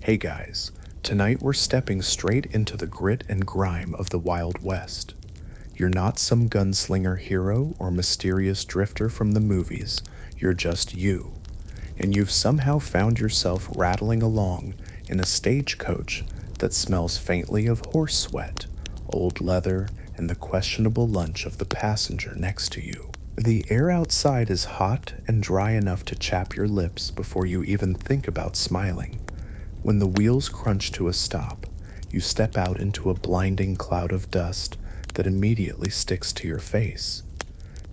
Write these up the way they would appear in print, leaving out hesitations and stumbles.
Hey guys, tonight we're stepping straight into the grit and grime of the Wild West. You're not some gunslinger hero or mysterious drifter from the movies, you're just you. And you've somehow found yourself rattling along in a stagecoach that smells faintly of horse sweat, old leather, and the questionable lunch of the passenger next to you. The air outside is hot and dry enough to chap your lips before you even think about smiling. When the wheels crunch to a stop, you step out into a blinding cloud of dust that immediately sticks to your face.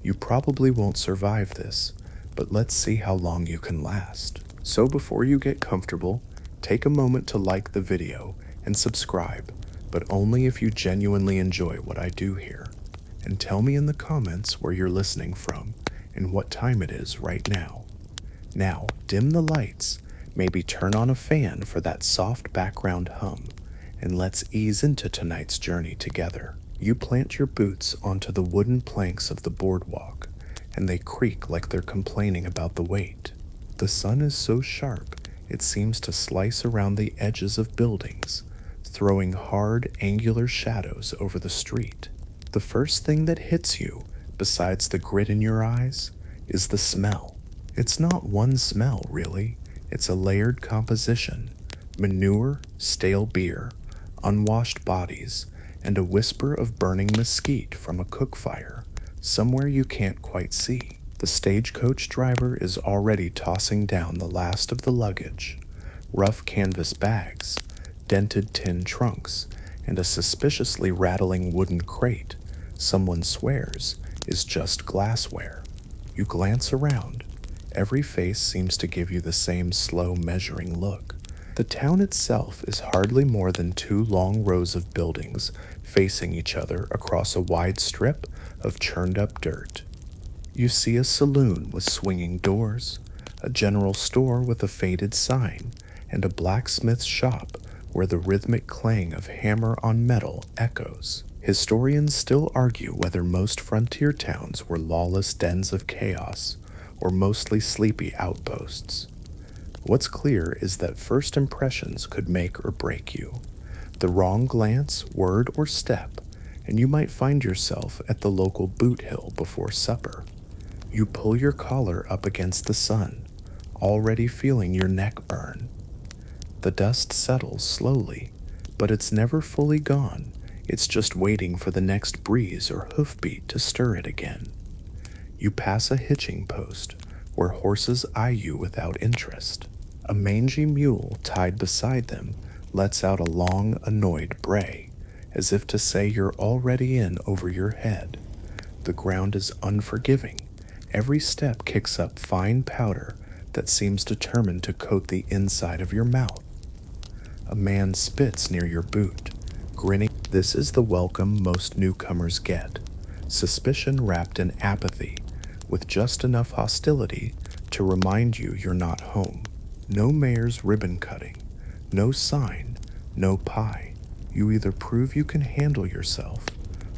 You probably won't survive this, but let's see how long you can last. So before you get comfortable, take a moment to like the video and subscribe, but only if you genuinely enjoy what I do here. And tell me in the comments where you're listening from and what time it is right now. Now, dim the lights, maybe turn on a fan for that soft background hum, and let's ease into tonight's journey together. You plant your boots onto the wooden planks of the boardwalk, and they creak like they're complaining about the weight. The sun is so sharp, it seems to slice around the edges of buildings, throwing hard, angular shadows over the street. The first thing that hits you, besides the grit in your eyes, is the smell. It's not one smell, really. It's a layered composition. Manure, stale beer, unwashed bodies, and a whisper of burning mesquite from a cook fire, somewhere you can't quite see. The stagecoach driver is already tossing down the last of the luggage. Rough canvas bags, dented tin trunks, and a suspiciously rattling wooden crate, someone swears, is just glassware. You glance around. Every face seems to give you the same slow, measuring look. The town itself is hardly more than two long rows of buildings facing each other across a wide strip of churned-up dirt. You see a saloon with swinging doors, a general store with a faded sign, and a blacksmith's shop where the rhythmic clang of hammer on metal echoes. Historians still argue whether most frontier towns were lawless dens of chaos or mostly sleepy outposts. What's clear is that first impressions could make or break you. The wrong glance, word, or step, and you might find yourself at the local boot hill before supper. You pull your collar up against the sun, already feeling your neck burn. The dust settles slowly, but it's never fully gone. It's just waiting for the next breeze or hoofbeat to stir it again. You pass a hitching post where horses eye you without interest. A mangy mule tied beside them lets out a long, annoyed bray, as if to say you're already in over your head. The ground is unforgiving. Every step kicks up fine powder that seems determined to coat the inside of your mouth. A man spits near your boot, grinning. This is the welcome most newcomers get. Suspicion wrapped in apathy, with just enough hostility to remind you you're not home. No mayor's ribbon cutting, no sign, no pie. You either prove you can handle yourself,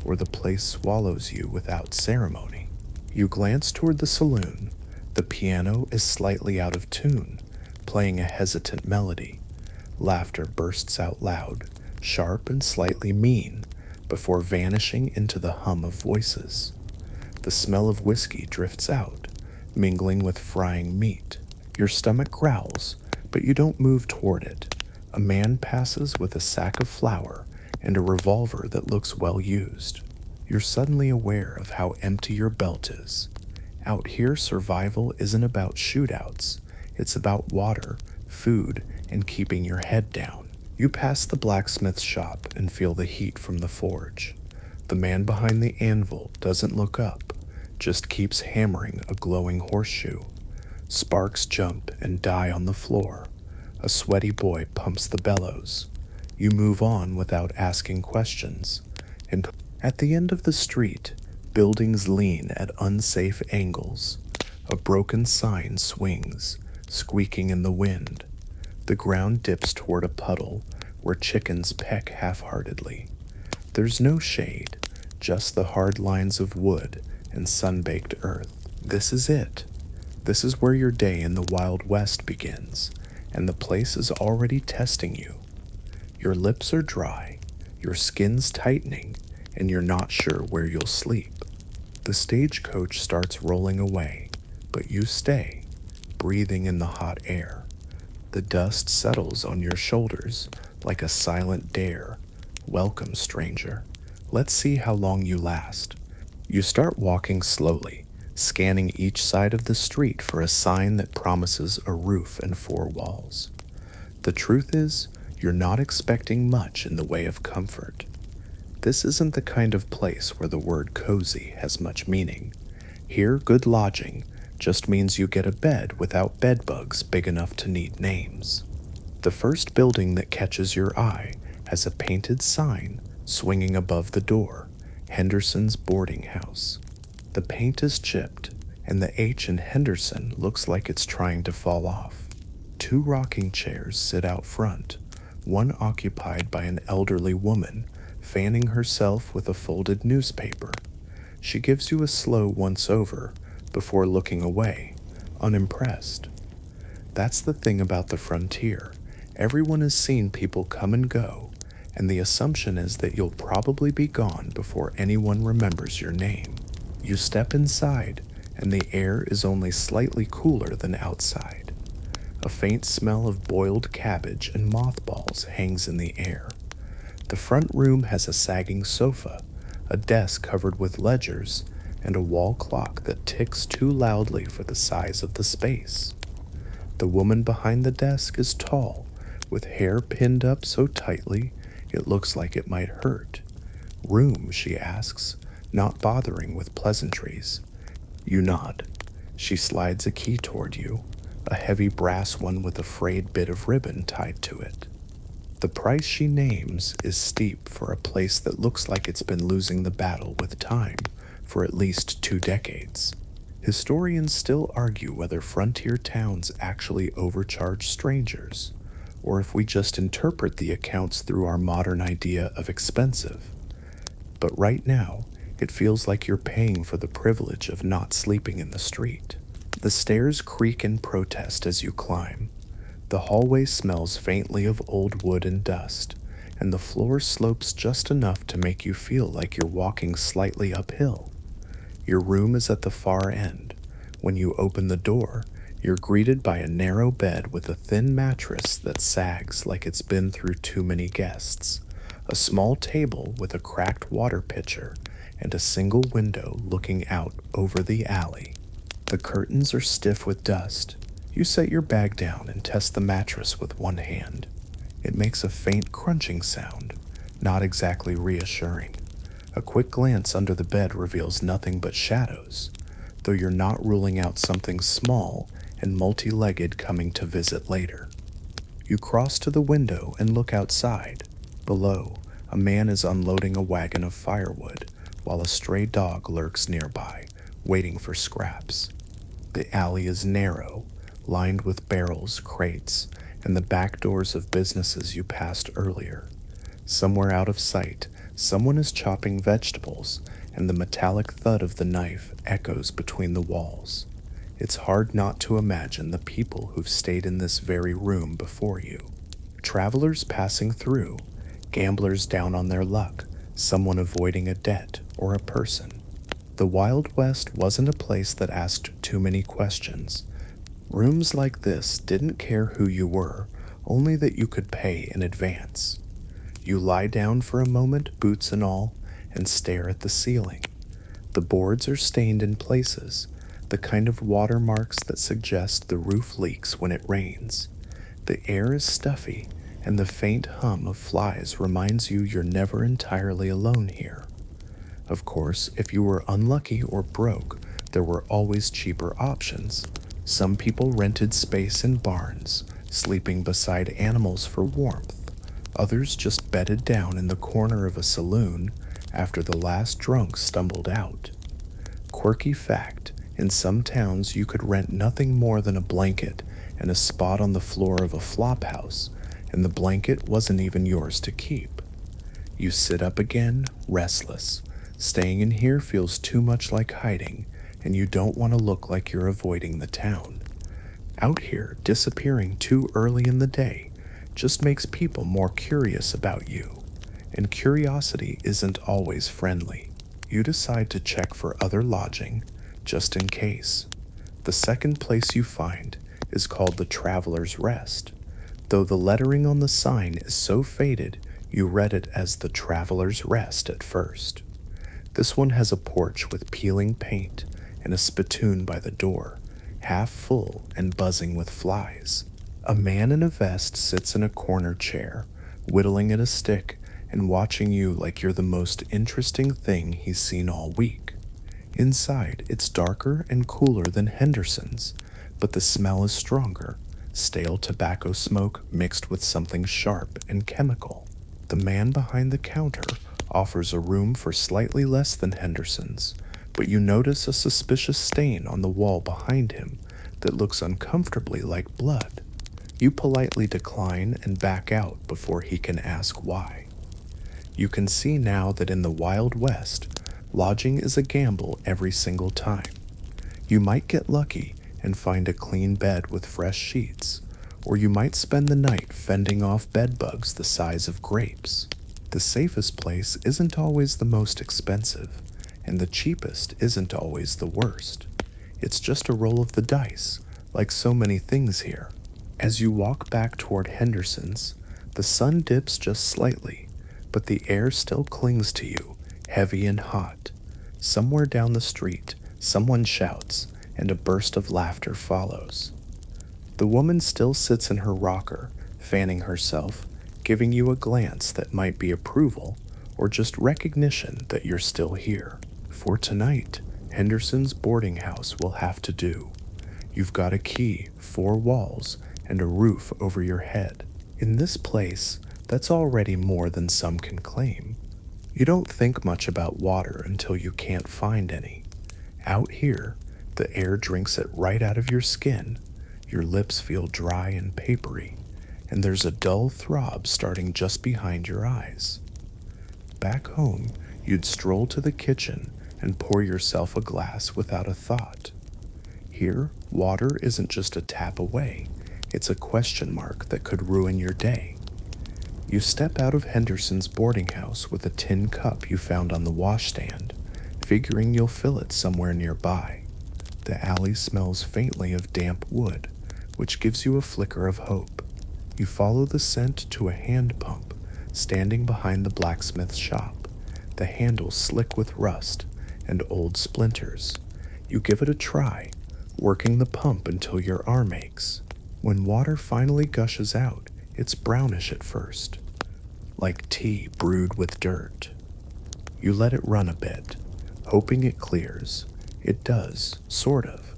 or the place swallows you without ceremony. You glance toward the saloon. The piano is slightly out of tune, playing a hesitant melody. Laughter bursts out loud, sharp and slightly mean, before vanishing into the hum of voices. The smell of whiskey drifts out, mingling with frying meat. Your stomach growls, but you don't move toward it. A man passes with a sack of flour and a revolver that looks well used. You're suddenly aware of how empty your belt is. Out here, survival isn't about shootouts. It's about water, food, and keeping your head down. You pass the blacksmith's shop and feel the heat from the forge. The man behind the anvil doesn't look up, just keeps hammering a glowing horseshoe. Sparks jump and die on the floor. A sweaty boy pumps the bellows. You move on without asking questions. And at the end of the street, buildings lean at unsafe angles. A broken sign swings, squeaking in the wind. The ground dips toward a puddle where chickens peck half-heartedly. There's no shade, just the hard lines of wood and sun-baked earth. This is it. This is where your day in the Wild West begins, and the place is already testing you. Your lips are dry, your skin's tightening, and you're not sure where you'll sleep. The stagecoach starts rolling away, but you stay, breathing in the hot air. The dust settles on your shoulders like a silent dare. Welcome, stranger. Let's see how long you last. You start walking slowly, scanning each side of the street for a sign that promises a roof and four walls. The truth is, you're not expecting much in the way of comfort. This isn't the kind of place where the word cozy has much meaning. Here, good lodging just means you get a bed without bedbugs big enough to need names. The first building that catches your eye has a painted sign swinging above the door, Henderson's boarding house. The paint is chipped, and the H in Henderson looks like it's trying to fall off. Two rocking chairs sit out front, one occupied by an elderly woman fanning herself with a folded newspaper. She gives you a slow once-over before looking away, unimpressed. That's the thing about the frontier. Everyone has seen people come and go, and the assumption is that you'll probably be gone before anyone remembers your name. You step inside, and the air is only slightly cooler than outside. A faint smell of boiled cabbage and mothballs hangs in the air. The front room has a sagging sofa, a desk covered with ledgers, and a wall clock that ticks too loudly for the size of the space. The woman behind the desk is tall, with hair pinned up so tightly it looks like it might hurt. "Room?" she asks, not bothering with pleasantries. You nod. She slides a key toward you, a heavy brass one with a frayed bit of ribbon tied to it. The price she names is steep for a place that looks like it's been losing the battle with time for at least 2 decades. Historians still argue whether frontier towns actually overcharge strangers, or if we just interpret the accounts through our modern idea of expensive. But right now, it feels like you're paying for the privilege of not sleeping in the street. The stairs creak in protest as you climb. The hallway smells faintly of old wood and dust, and the floor slopes just enough to make you feel like you're walking slightly uphill. Your room is at the far end. When you open the door, you're greeted by a narrow bed with a thin mattress that sags like it's been through too many guests, a small table with a cracked water pitcher, and a single window looking out over the alley. The curtains are stiff with dust. You set your bag down and test the mattress with one hand. It makes a faint crunching sound, not exactly reassuring. A quick glance under the bed reveals nothing but shadows, though you're not ruling out something small and multi-legged coming to visit later. You cross to the window and look outside. Below, a man is unloading a wagon of firewood, while a stray dog lurks nearby, waiting for scraps. The alley is narrow, lined with barrels, crates, and the back doors of businesses you passed earlier. Somewhere out of sight, someone is chopping vegetables, and the metallic thud of the knife echoes between the walls. It's hard not to imagine the people who've stayed in this very room before you. Travelers passing through, gamblers down on their luck, someone avoiding a debt or a person. The Wild West wasn't a place that asked too many questions. Rooms like this didn't care who you were, only that you could pay in advance. You lie down for a moment, boots and all, and stare at the ceiling. The boards are stained in places, the kind of watermarks that suggest the roof leaks when it rains. The air is stuffy, and the faint hum of flies reminds you you're never entirely alone here. Of course, if you were unlucky or broke, there were always cheaper options. Some people rented space in barns, sleeping beside animals for warmth. Others just bedded down in the corner of a saloon after the last drunk stumbled out. Quirky fact, in some towns you could rent nothing more than a blanket and a spot on the floor of a flophouse, and the blanket wasn't even yours to keep. You sit up again, restless. Staying in here feels too much like hiding, and you don't want to look like you're avoiding the town. Out here, disappearing too early in the day just makes people more curious about you, and curiosity isn't always friendly. You decide to check for other lodging, just in case. The second place you find is called the Traveler's Rest, though the lettering on the sign is so faded you read it as the Traveler's Rest at first. This one has a porch with peeling paint and a spittoon by the door, half full and buzzing with flies. A man in a vest sits in a corner chair, whittling at a stick and watching you like you're the most interesting thing he's seen all week. Inside, it's darker and cooler than Henderson's, but the smell is stronger, stale tobacco smoke mixed with something sharp and chemical. The man behind the counter offers a room for slightly less than Henderson's, but you notice a suspicious stain on the wall behind him that looks uncomfortably like blood. You politely decline and back out before he can ask why. You can see now that in the Wild West, lodging is a gamble every single time. You might get lucky and find a clean bed with fresh sheets, or you might spend the night fending off bed bugs the size of grapes. The safest place isn't always the most expensive, and the cheapest isn't always the worst. It's just a roll of the dice, like so many things here. As you walk back toward Henderson's, the sun dips just slightly, but the air still clings to you, heavy and hot. Somewhere down the street, someone shouts, and a burst of laughter follows. The woman still sits in her rocker, fanning herself, giving you a glance that might be approval or just recognition that you're still here. For tonight, Henderson's boarding house will have to do. You've got a key, 4 walls, and a roof over your head. In this place, that's already more than some can claim. You don't think much about water until you can't find any. Out here, the air drinks it right out of your skin. Your lips feel dry and papery, and there's a dull throb starting just behind your eyes. Back home, you'd stroll to the kitchen and pour yourself a glass without a thought. Here, water isn't just a tap away, it's a question mark that could ruin your day. You step out of Henderson's boarding house with a tin cup you found on the washstand, figuring you'll fill it somewhere nearby. The alley smells faintly of damp wood, which gives you a flicker of hope. You follow the scent to a hand pump standing behind the blacksmith's shop, the handle slick with rust and old splinters. You give it a try, working the pump until your arm aches. When water finally gushes out, it's brownish at first, like tea brewed with dirt. You let it run a bit, hoping it clears. It does, sort of.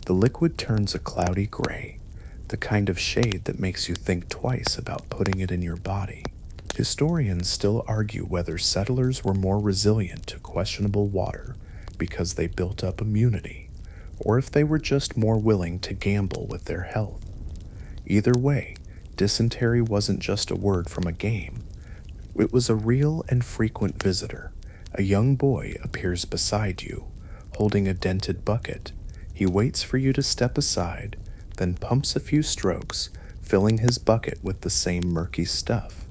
The liquid turns a cloudy gray, the kind of shade that makes you think twice about putting it in your body. Historians still argue whether settlers were more resilient to questionable water because they built up immunity, or if they were just more willing to gamble with their health. Either way, dysentery wasn't just a word from a game. It was a real and frequent visitor. A young boy appears beside you, holding a dented bucket. He waits for you to step aside, then pumps a few strokes, filling his bucket with the same murky stuff.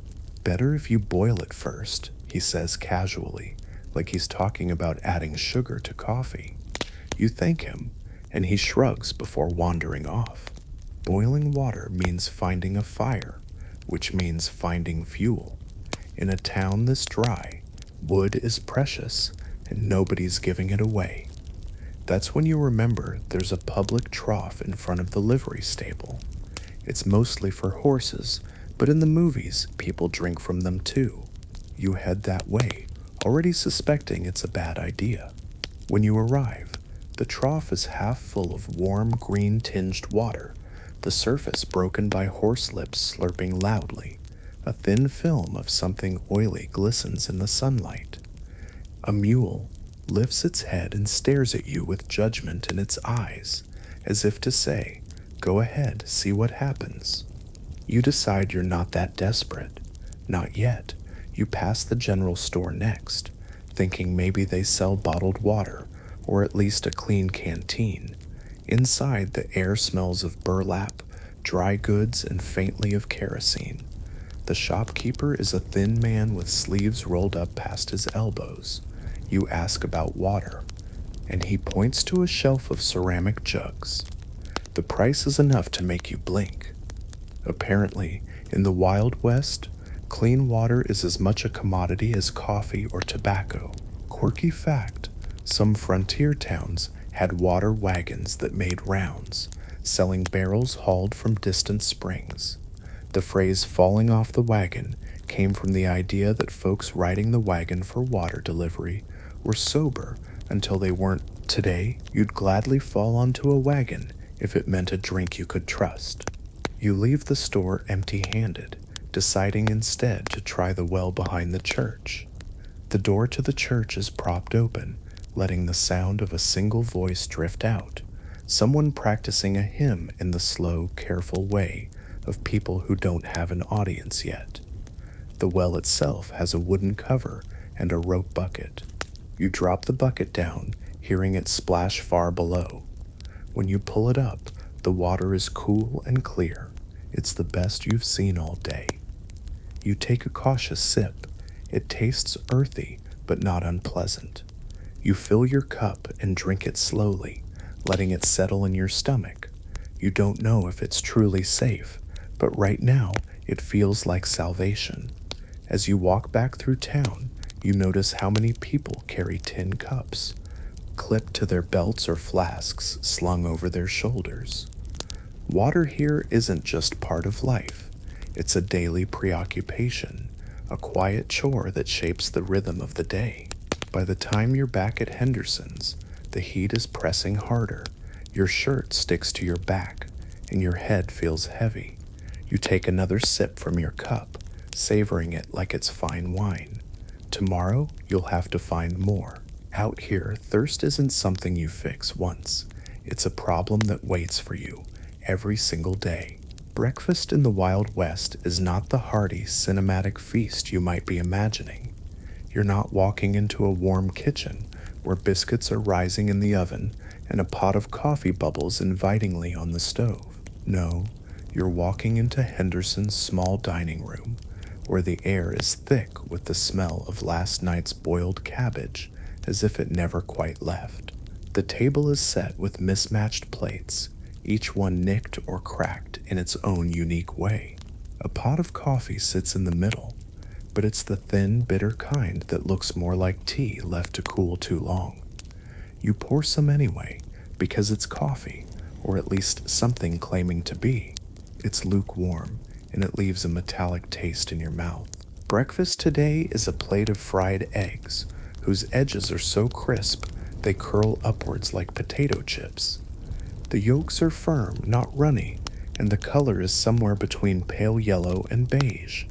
Better if you boil it first, he says casually, like he's talking about adding sugar to coffee. You thank him, and he shrugs before wandering off. Boiling water means finding a fire, which means finding fuel. In a town this dry, wood is precious, and nobody's giving it away. That's when you remember there's a public trough in front of the livery stable. It's mostly for horses, but in the movies, people drink from them too. You head that way, already suspecting it's a bad idea. When you arrive, the trough is half full of warm, green-tinged water, the surface broken by horse lips slurping loudly. A thin film of something oily glistens in the sunlight. A mule lifts its head and stares at you with judgment in its eyes, as if to say, "Go ahead, see what happens." You decide you're not that desperate. Not yet. You pass the general store next, thinking maybe they sell bottled water, or at least a clean canteen. Inside, the air smells of burlap, dry goods, and faintly of kerosene. The shopkeeper is a thin man with sleeves rolled up past his elbows. You ask about water, and he points to a shelf of ceramic jugs. The price is enough to make you blink. Apparently, in the Wild West, clean water is as much a commodity as coffee or tobacco. Quirky fact, some frontier towns had water wagons that made rounds, selling barrels hauled from distant springs. The phrase falling off the wagon came from the idea that folks riding the wagon for water delivery were sober until they weren't. Today, you'd gladly fall onto a wagon if it meant a drink you could trust. You leave the store empty-handed, deciding instead to try the well behind the church. The door to the church is propped open, letting the sound of a single voice drift out, someone practicing a hymn in the slow, careful way of people who don't have an audience yet. The well itself has a wooden cover and a rope bucket. You drop the bucket down, hearing it splash far below. When you pull it up, the water is cool and clear. It's the best you've seen all day. You take a cautious sip. It tastes earthy, but not unpleasant. You fill your cup and drink it slowly, letting it settle in your stomach. You don't know if it's truly safe, but right now it feels like salvation. As you walk back through town, you notice how many people carry tin cups, clipped to their belts or flasks slung over their shoulders. Water here isn't just part of life. It's a daily preoccupation, a quiet chore that shapes the rhythm of the day. By the time you're back at Henderson's, the heat is pressing harder, your shirt sticks to your back, and your head feels heavy. You take another sip from your cup, savoring it like it's fine wine. Tomorrow, you'll have to find more. Out here, thirst isn't something you fix once. It's a problem that waits for you every single day. Breakfast in the Wild West is not the hearty, cinematic feast you might be imagining. You're not walking into a warm kitchen where biscuits are rising in the oven and a pot of coffee bubbles invitingly on the stove. No, you're walking into Henderson's small dining room, where the air is thick with the smell of last night's boiled cabbage, as if it never quite left. The table is set with mismatched plates, each one nicked or cracked in its own unique way. A pot of coffee sits in the middle, but it's the thin, bitter kind that looks more like tea left to cool too long. You pour some anyway, because it's coffee, or at least something claiming to be. It's lukewarm, and it leaves a metallic taste in your mouth. Breakfast today is a plate of fried eggs, whose edges are so crisp they curl upwards like potato chips. The yolks are firm, not runny, and the color is somewhere between pale yellow and beige.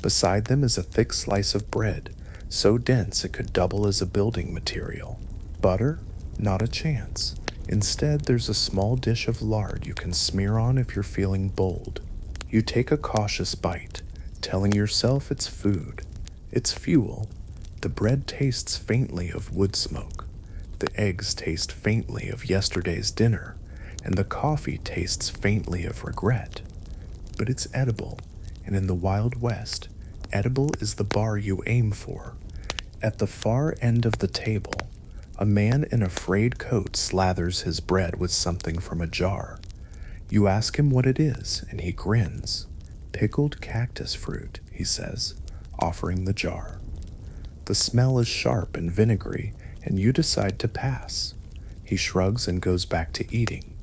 Beside them is a thick slice of bread, so dense it could double as a building material. Butter? Not a chance. Instead, there's a small dish of lard you can smear on if you're feeling bold. You take a cautious bite, telling yourself it's food. It's fuel. The bread tastes faintly of wood smoke. The eggs taste faintly of yesterday's dinner, and the coffee tastes faintly of regret. But it's edible, and in the Wild West, edible is the bar you aim for. At the far end of the table, a man in a frayed coat slathers his bread with something from a jar. You ask him what it is, and he grins. Pickled cactus fruit, he says, offering the jar. The smell is sharp and vinegary, and you decide to pass. He shrugs and goes back to eating.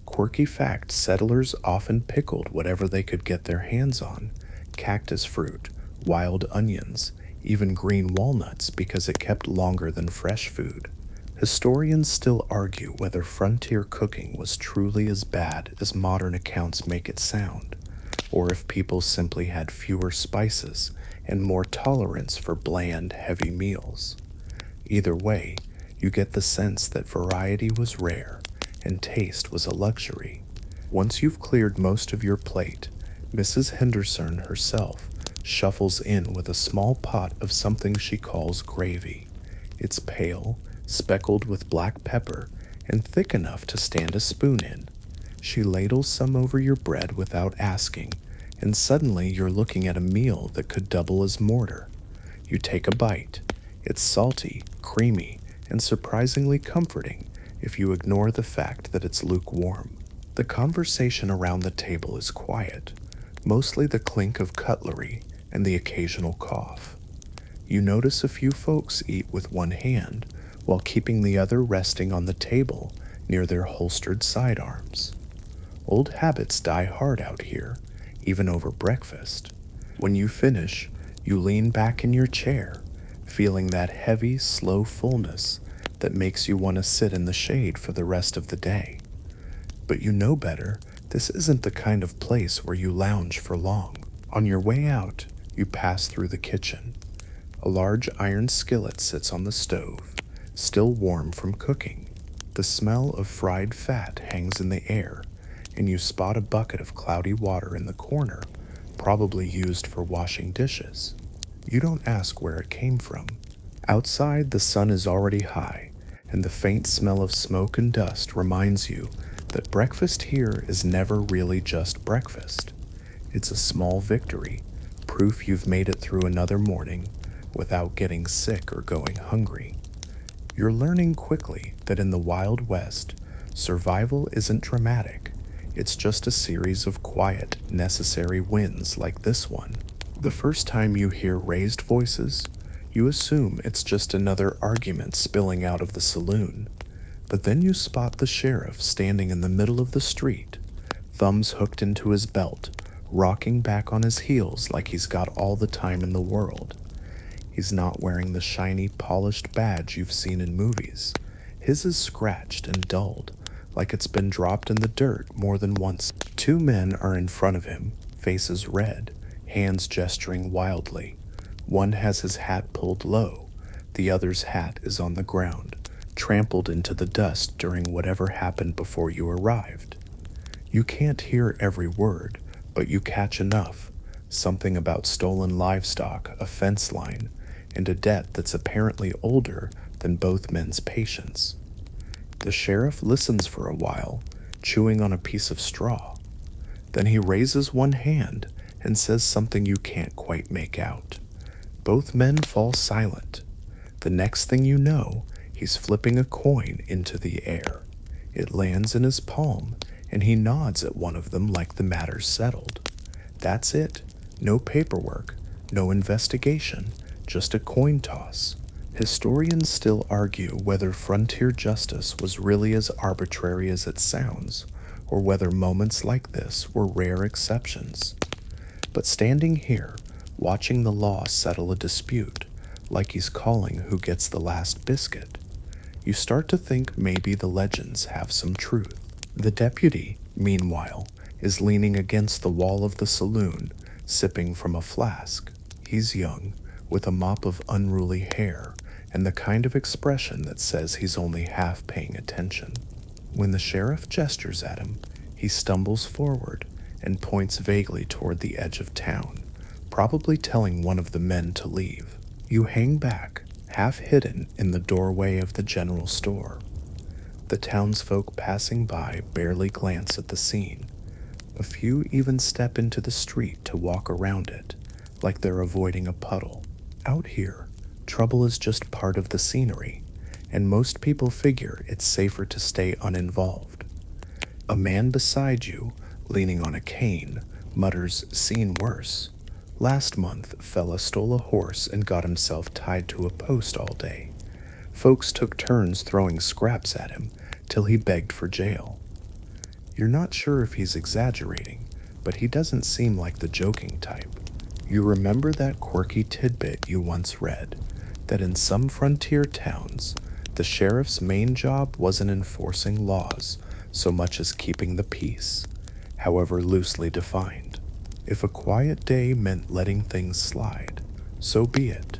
Quirky fact, settlers often pickled whatever they could get their hands on: cactus fruit, wild onions, even green walnuts, because it kept longer than fresh food. Historians still argue whether frontier cooking was truly as bad as modern accounts make it sound, or if people simply had fewer spices and more tolerance for bland, heavy meals. Either way, you get the sense that variety was rare and taste was a luxury. Once you've cleared most of your plate, Mrs. Henderson herself shuffles in with a small pot of something she calls gravy. It's pale, speckled with black pepper, and thick enough to stand a spoon in. She ladles some over your bread without asking, and suddenly you're looking at a meal that could double as mortar. You take a bite. It's salty, creamy, and surprisingly comforting if you ignore the fact that it's lukewarm. The conversation around the table is quiet, mostly the clink of cutlery and the occasional cough. You notice a few folks eat with one hand while keeping the other resting on the table near their holstered sidearms. Old habits die hard out here, even over breakfast. When you finish, you lean back in your chair, feeling that heavy, slow fullness that makes you want to sit in the shade for the rest of the day. But you know better, this isn't the kind of place where you lounge for long. On your way out, you pass through the kitchen. A large iron skillet sits on the stove, still warm from cooking. The smell of fried fat hangs in the air, and you spot a bucket of cloudy water in the corner, probably used for washing dishes. You don't ask where it came from. Outside, the sun is already high, and the faint smell of smoke and dust reminds you that breakfast here is never really just breakfast. It's a small victory, proof you've made it through another morning without getting sick or going hungry. You're learning quickly that in the Wild West, survival isn't dramatic. It's just a series of quiet, necessary wins like this one. The first time you hear raised voices, you assume it's just another argument spilling out of the saloon. But then you spot the sheriff standing in the middle of the street, thumbs hooked into his belt, rocking back on his heels like he's got all the time in the world. He's not wearing the shiny, polished badge you've seen in movies. His is scratched and dulled, like it's been dropped in the dirt more than once. Two men are in front of him, faces red, hands gesturing wildly. One has his hat pulled low. The other's hat is on the ground, trampled into the dust during whatever happened before you arrived. You can't hear every word, but you catch enough. Something about stolen livestock, a fence line, and a debt that's apparently older than both men's patience. The sheriff listens for a while, chewing on a piece of straw. Then he raises one hand and says something you can't quite make out. Both men fall silent. The next thing you know, he's flipping a coin into the air. It lands in his palm, and he nods at one of them like the matter's settled. That's it. No paperwork, no investigation, just a coin toss. Historians still argue whether frontier justice was really as arbitrary as it sounds, or whether moments like this were rare exceptions. But standing here, watching the law settle a dispute, like he's calling who gets the last biscuit, you start to think maybe the legends have some truth. The deputy, meanwhile, is leaning against the wall of the saloon, sipping from a flask. He's young, with a mop of unruly hair, and the kind of expression that says he's only half paying attention. When the sheriff gestures at him, he stumbles forward and points vaguely toward the edge of town, probably telling one of the men to leave. You hang back, half hidden in the doorway of the general store. The townsfolk passing by barely glance at the scene. A few even step into the street to walk around it, like they're avoiding a puddle. Out here, trouble is just part of the scenery, and most people figure it's safer to stay uninvolved. A man beside you, leaning on a cane, mutters, "Seen worse. Last month, fella stole a horse and got himself tied to a post all day. Folks took turns throwing scraps at him till he begged for jail." You're not sure if he's exaggerating, but he doesn't seem like the joking type. You remember that quirky tidbit you once read, that in some frontier towns, the sheriff's main job wasn't enforcing laws so much as keeping the peace, however loosely defined. If a quiet day meant letting things slide, so be it.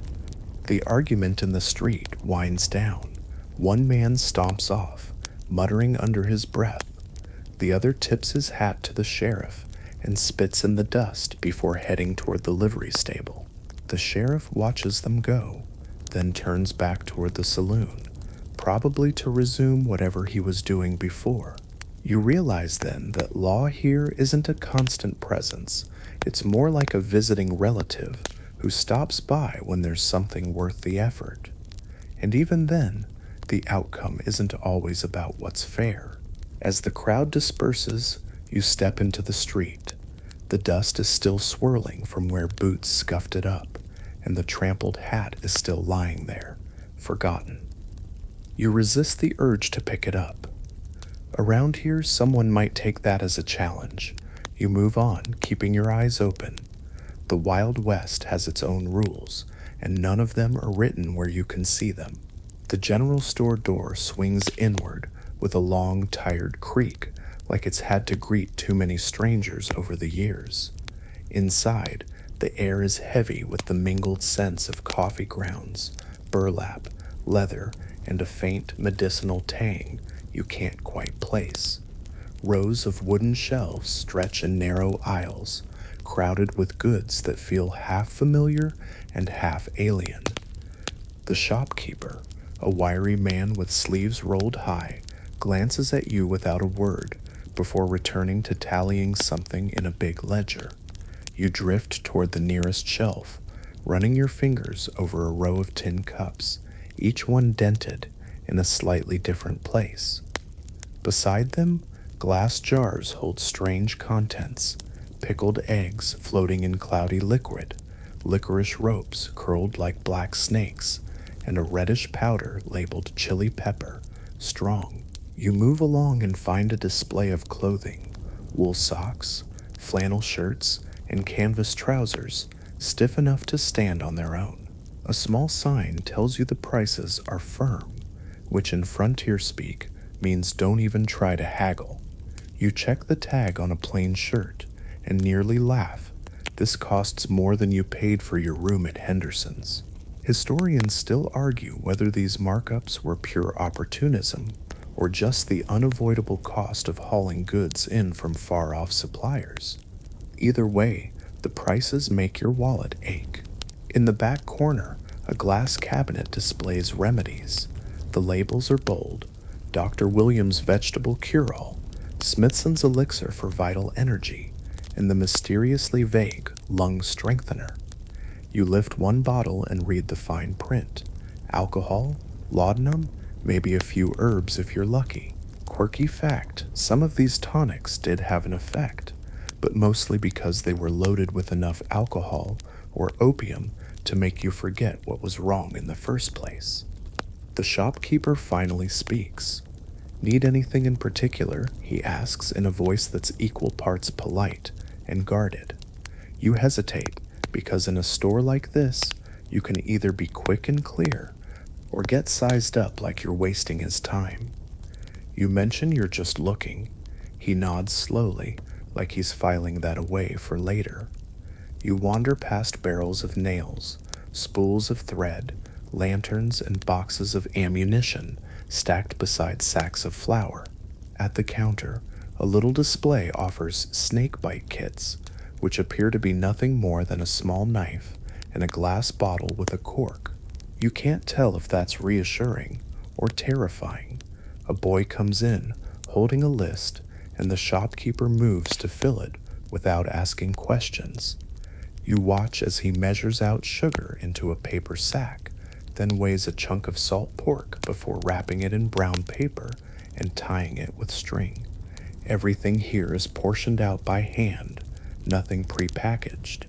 The argument in the street winds down. One man stomps off, muttering under his breath. The other tips his hat to the sheriff and spits in the dust before heading toward the livery stable. The sheriff watches them go, then turns back toward the saloon, probably to resume whatever he was doing before. You realize then that law here isn't a constant presence, it's more like a visiting relative who stops by when there's something worth the effort. And even then, the outcome isn't always about what's fair. As the crowd disperses, you step into the street. The dust is still swirling from where boots scuffed it up, and the trampled hat is still lying there, forgotten. You resist the urge to pick it up. Around here, someone might take that as a challenge. You move on, keeping your eyes open. The Wild West has its own rules, and none of them are written where you can see them. The general store door swings inward with a long, tired creak, like it's had to greet too many strangers over the years. Inside, the air is heavy with the mingled scents of coffee grounds, burlap, leather, and a faint medicinal tang you can't quite place. Rows of wooden shelves stretch in narrow aisles, crowded with goods that feel half familiar and half alien. The shopkeeper, a wiry man with sleeves rolled high, glances at you without a word before returning to tallying something in a big ledger. You drift toward the nearest shelf, running your fingers over a row of tin cups, each one dented in a slightly different place. Beside them, glass jars hold strange contents, pickled eggs floating in cloudy liquid, licorice ropes curled like black snakes, and a reddish powder labeled chili pepper, strong. You move along and find a display of clothing, wool socks, flannel shirts, and canvas trousers, stiff enough to stand on their own. A small sign tells you the prices are firm, which in frontier speak means don't even try to haggle. You check the tag on a plain shirt and nearly laugh. This costs more than you paid for your room at Henderson's. Historians still argue whether these markups were pure opportunism or just the unavoidable cost of hauling goods in from far-off suppliers. Either way, the prices make your wallet ache. In the back corner, a glass cabinet displays remedies. The labels are bold: Dr. Williams' vegetable cure-all, Smithson's elixir for vital energy, and the mysteriously vague lung strengthener. You lift one bottle and read the fine print. Alcohol, laudanum, maybe a few herbs if you're lucky. Quirky fact, some of these tonics did have an effect, but mostly because they were loaded with enough alcohol or opium to make you forget what was wrong in the first place. The shopkeeper finally speaks. Need anything in particular? He asks in a voice that's equal parts polite and guarded. You hesitate, because in a store like this, you can either be quick and clear, or get sized up like you're wasting his time. You mention you're just looking. He nods slowly, like he's filing that away for later. You wander past barrels of nails, spools of thread, lanterns, and boxes of ammunition stacked beside sacks of flour. At the counter, a little display offers snake bite kits, which appear to be nothing more than a small knife and a glass bottle with a cork. You can't tell if that's reassuring or terrifying. A boy comes in, holding a list, and the shopkeeper moves to fill it without asking questions. You watch as he measures out sugar into a paper sack, then weighs a chunk of salt pork before wrapping it in brown paper and tying it with string. Everything here is portioned out by hand, nothing prepackaged.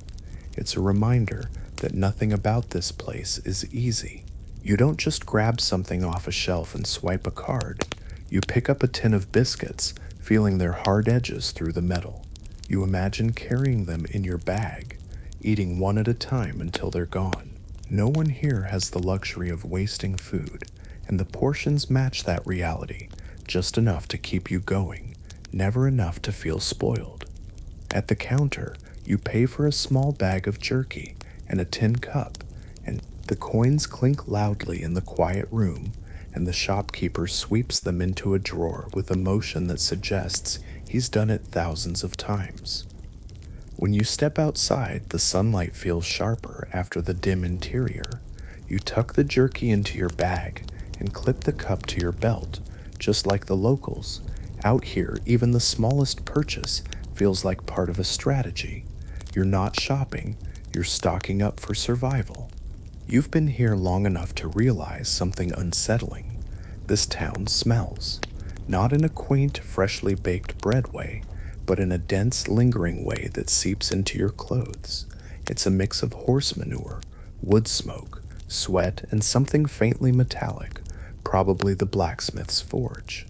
It's a reminder that nothing about this place is easy. You don't just grab something off a shelf and swipe a card. You pick up a tin of biscuits, feeling their hard edges through the metal. You imagine carrying them in your bag, eating one at a time until they're gone. No one here has the luxury of wasting food, and the portions match that reality, just enough to keep you going, never enough to feel spoiled. At the counter, you pay for a small bag of jerky and a tin cup, and the coins clink loudly in the quiet room, and the shopkeeper sweeps them into a drawer with a motion that suggests he's done it thousands of times. When you step outside, the sunlight feels sharper after the dim interior. You tuck the jerky into your bag and clip the cup to your belt, just like the locals. Out here, even the smallest purchase feels like part of a strategy. You're not shopping, you're stocking up for survival. You've been here long enough to realize something unsettling. This town smells. Not in a quaint, freshly baked bread way, but in a dense, lingering way that seeps into your clothes. It's a mix of horse manure, wood smoke, sweat, and something faintly metallic, probably the blacksmith's forge.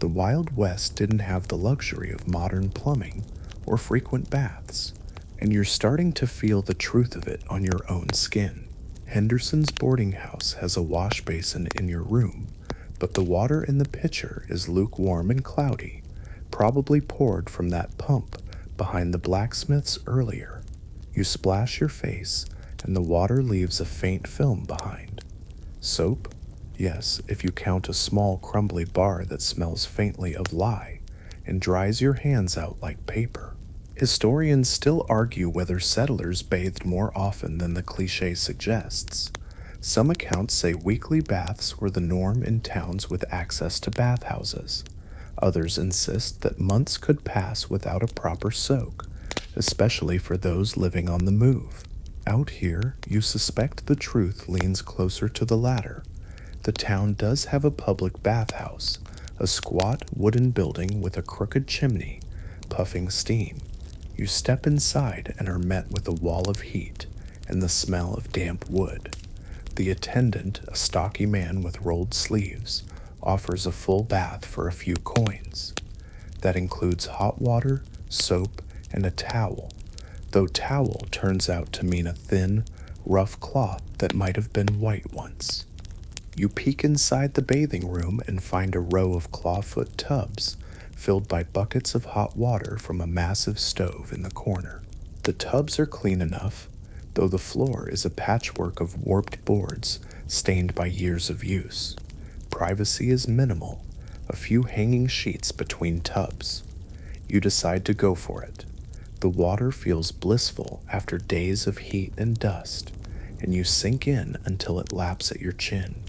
The Wild West didn't have the luxury of modern plumbing or frequent baths, and you're starting to feel the truth of it on your own skin. Henderson's boarding house has a wash basin in your room, but the water in the pitcher is lukewarm and cloudy, probably poured from that pump behind the blacksmith's earlier. You splash your face, and the water leaves a faint film behind. Soap? Yes, if you count a small crumbly bar that smells faintly of lye and dries your hands out like paper. Historians still argue whether settlers bathed more often than the cliché suggests. Some accounts say weekly baths were the norm in towns with access to bathhouses. Others insist that months could pass without a proper soak, especially for those living on the move. Out here, you suspect the truth leans closer to the latter. The town does have a public bathhouse, a squat wooden building with a crooked chimney, puffing steam. You step inside and are met with a wall of heat and the smell of damp wood. The attendant, a stocky man with rolled sleeves, offers a full bath for a few coins. That includes hot water, soap, and a towel, though towel turns out to mean a thin, rough cloth that might have been white once. You peek inside the bathing room and find a row of clawfoot tubs filled by buckets of hot water from a massive stove in the corner. The tubs are clean enough, though the floor is a patchwork of warped boards stained by years of use. Privacy is minimal, a few hanging sheets between tubs. You decide to go for it. The water feels blissful after days of heat and dust, and you sink in until it laps at your chin.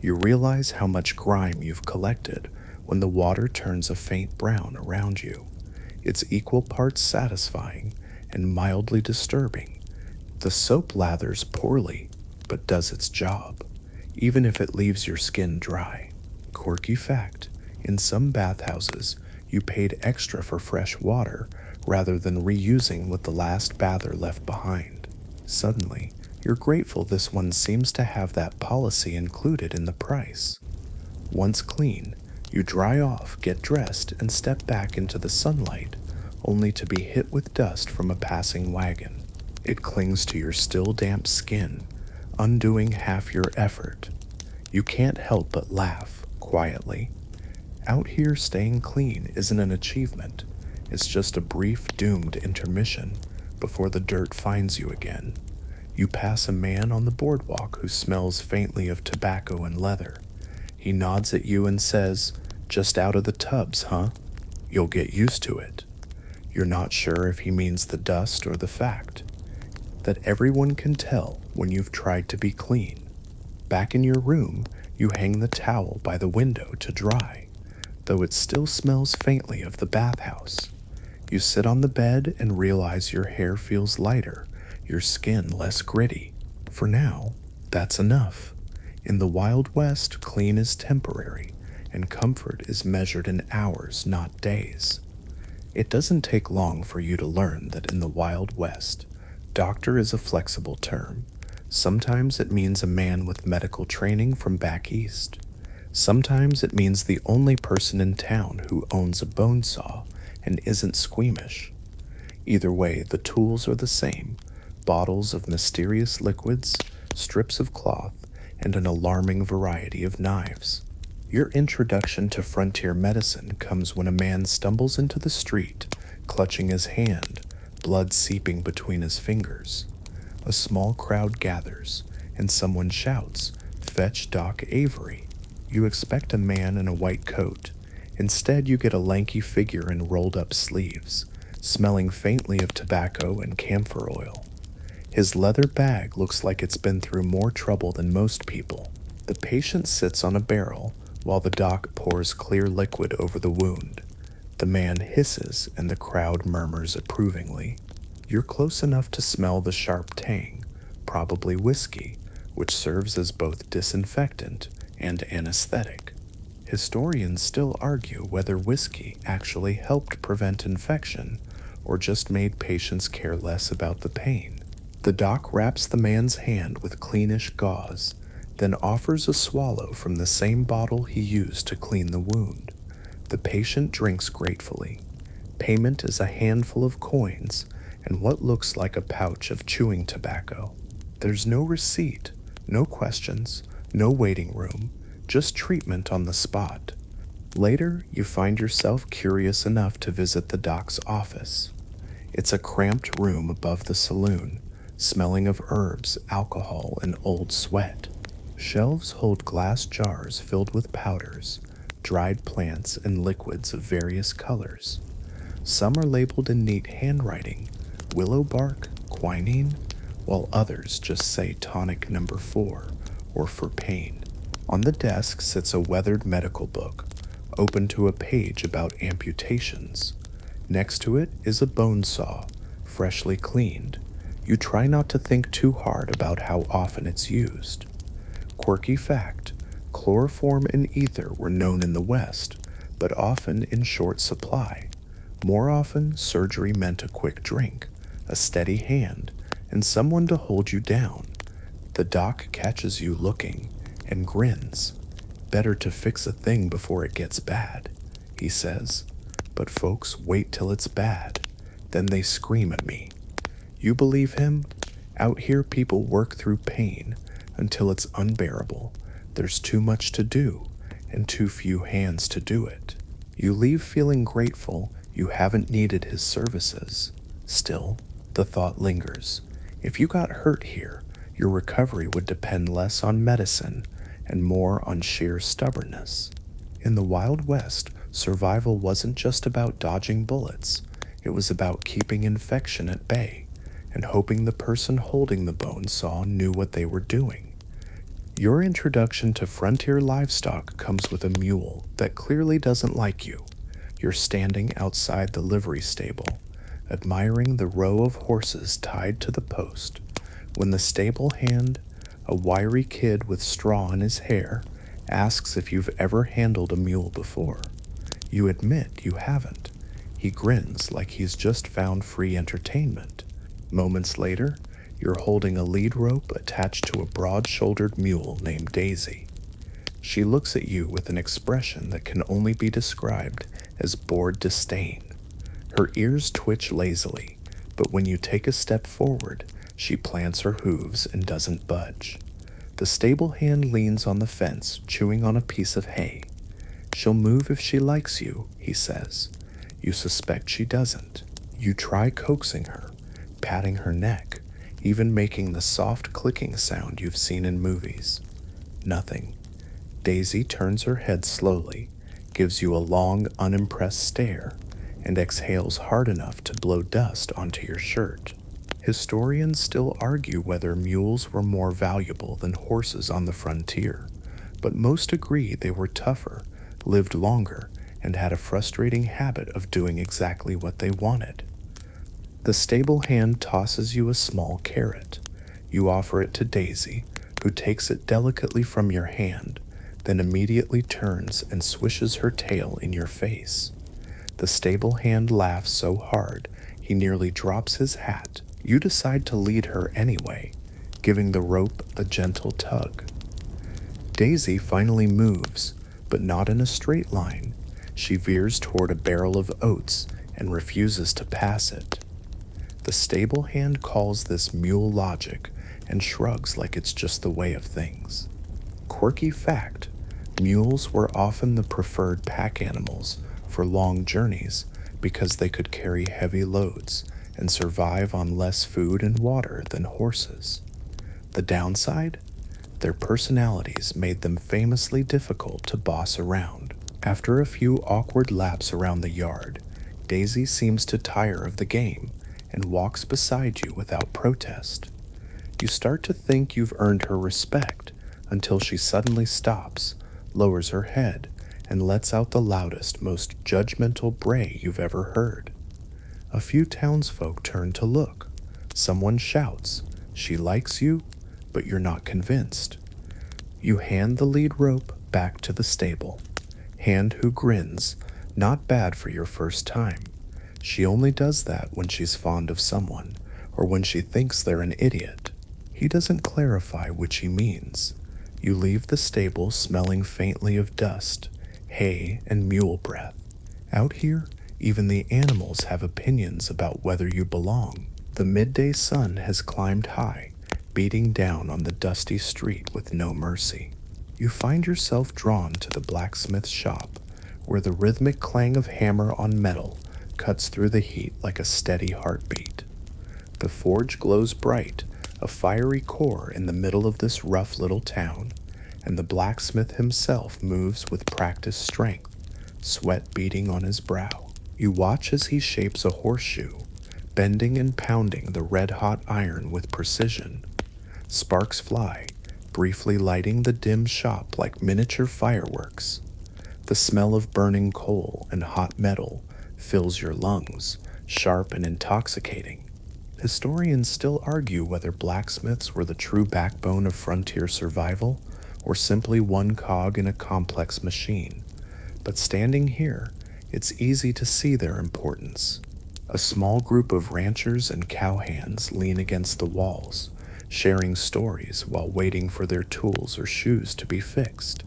You realize how much grime you've collected when the water turns a faint brown around you. It's equal parts satisfying and mildly disturbing. The soap lathers poorly, but does its job, even if it leaves your skin dry. Quirky fact, in some bathhouses, you paid extra for fresh water rather than reusing what the last bather left behind. Suddenly, you're grateful this one seems to have that policy included in the price. Once clean, you dry off, get dressed, and step back into the sunlight, only to be hit with dust from a passing wagon. It clings to your still damp skin, undoing half your effort. You can't help but laugh, quietly. Out here, staying clean isn't an achievement. It's just a brief, doomed intermission before the dirt finds you again. You pass a man on the boardwalk who smells faintly of tobacco and leather. He nods at you and says, "Just out of the tubs, huh? You'll get used to it." You're not sure if he means the dust or the fact that everyone can tell when you've tried to be clean. Back in your room, you hang the towel by the window to dry, though it still smells faintly of the bathhouse. You sit on the bed and realize your hair feels lighter, your skin less gritty. For now, that's enough. In the Wild West, clean is temporary, and comfort is measured in hours, not days. It doesn't take long for you to learn that in the Wild West, doctor is a flexible term. Sometimes it means a man with medical training from back east. Sometimes it means the only person in town who owns a bone saw and isn't squeamish. Either way, the tools are the same: bottles of mysterious liquids, strips of cloth, and an alarming variety of knives. Your introduction to frontier medicine comes when a man stumbles into the street, clutching his hand, blood seeping between his fingers. A small crowd gathers, and someone shouts, "Fetch Doc Avery." You expect a man in a white coat. Instead, you get a lanky figure in rolled-up sleeves, smelling faintly of tobacco and camphor oil. His leather bag looks like it's been through more trouble than most people. The patient sits on a barrel while the doc pours clear liquid over the wound. The man hisses and the crowd murmurs approvingly. You're close enough to smell the sharp tang, probably whiskey, which serves as both disinfectant and anesthetic. Historians still argue whether whiskey actually helped prevent infection or just made patients care less about the pain. The doc wraps the man's hand with cleanish gauze, then offers a swallow from the same bottle he used to clean the wound. The patient drinks gratefully. Payment is a handful of coins and what looks like a pouch of chewing tobacco. There's no receipt, no questions, no waiting room, just treatment on the spot. Later, you find yourself curious enough to visit the doc's office. It's a cramped room above the saloon, smelling of herbs, alcohol, and old sweat. Shelves hold glass jars filled with powders, dried plants, and liquids of various colors. Some are labeled in neat handwriting, willow bark, quinine, while others just say tonic number 4 or for pain. On the desk sits a weathered medical book, open to a page about amputations. Next to it is a bone saw, freshly cleaned. You try not to think too hard about how often it's used. Quirky fact, chloroform and ether were known in the West, but often in short supply. More often, surgery meant a quick drink, a steady hand, and someone to hold you down. The doc catches you looking and grins. Better to fix a thing before it gets bad, he says. But folks wait till it's bad. Then they scream at me. You believe him? Out here people work through pain until it's unbearable. There's too much to do and too few hands to do it. You leave feeling grateful you haven't needed his services. Still, the thought lingers. If you got hurt here, your recovery would depend less on medicine and more on sheer stubbornness. In the Wild West, survival wasn't just about dodging bullets. It was about keeping infection at bay and hoping the person holding the bone saw knew what they were doing. Your introduction to frontier livestock comes with a mule that clearly doesn't like you. You're standing outside the livery stable, admiring the row of horses tied to the post, when the stable hand, a wiry kid with straw in his hair, asks if you've ever handled a mule before. You admit you haven't. He grins like he's just found free entertainment. Moments later, you're holding a lead rope attached to a broad-shouldered mule named Daisy. She looks at you with an expression that can only be described as bored disdain. Her ears twitch lazily, but when you take a step forward, she plants her hooves and doesn't budge. The stable hand leans on the fence, chewing on a piece of hay. She'll move if she likes you, he says. You suspect she doesn't. You try coaxing her, patting her neck, even making the soft clicking sound you've seen in movies. Nothing. Daisy turns her head slowly, gives you a long, unimpressed stare, and exhales hard enough to blow dust onto your shirt. Historians still argue whether mules were more valuable than horses on the frontier, but most agree they were tougher, lived longer, and had a frustrating habit of doing exactly what they wanted. The stable hand tosses you a small carrot. You offer it to Daisy, who takes it delicately from your hand, then immediately turns and swishes her tail in your face. The stable hand laughs so hard he nearly drops his hat. You decide to lead her anyway, giving the rope a gentle tug. Daisy finally moves, but not in a straight line. She veers toward a barrel of oats and refuses to pass it. The stable hand calls this mule logic and shrugs like it's just the way of things. Quirky fact, mules were often the preferred pack animals for long journeys because they could carry heavy loads and survive on less food and water than horses. The downside? Their personalities made them famously difficult to boss around. After a few awkward laps around the yard, Daisy seems to tire of the game and walks beside you without protest. You start to think you've earned her respect, until she suddenly stops, lowers her head, and lets out the loudest, most judgmental bray you've ever heard. A few townsfolk turn to look. Someone shouts, "She likes you," but you're not convinced. You hand the lead rope back to the stable. Hand who grins, not bad for your first time. She only does that when she's fond of someone, or when she thinks they're an idiot. He doesn't clarify which he means. You leave the stable smelling faintly of dust, hay, and mule breath. Out here, even the animals have opinions about whether you belong. The midday sun has climbed high, beating down on the dusty street with no mercy. You find yourself drawn to the blacksmith's shop, where the rhythmic clang of hammer on metal cuts through the heat like a steady heartbeat. The forge glows bright, a fiery core in the middle of this rough little town, and the blacksmith himself moves with practiced strength, sweat beading on his brow. You watch as he shapes a horseshoe, bending and pounding the red-hot iron with precision. Sparks fly, briefly lighting the dim shop like miniature fireworks. The smell of burning coal and hot metal fills your lungs, sharp and intoxicating. Historians still argue whether blacksmiths were the true backbone of frontier survival or simply one cog in a complex machine. But standing here, it's easy to see their importance. A small group of ranchers and cowhands lean against the walls, sharing stories while waiting for their tools or shoes to be fixed.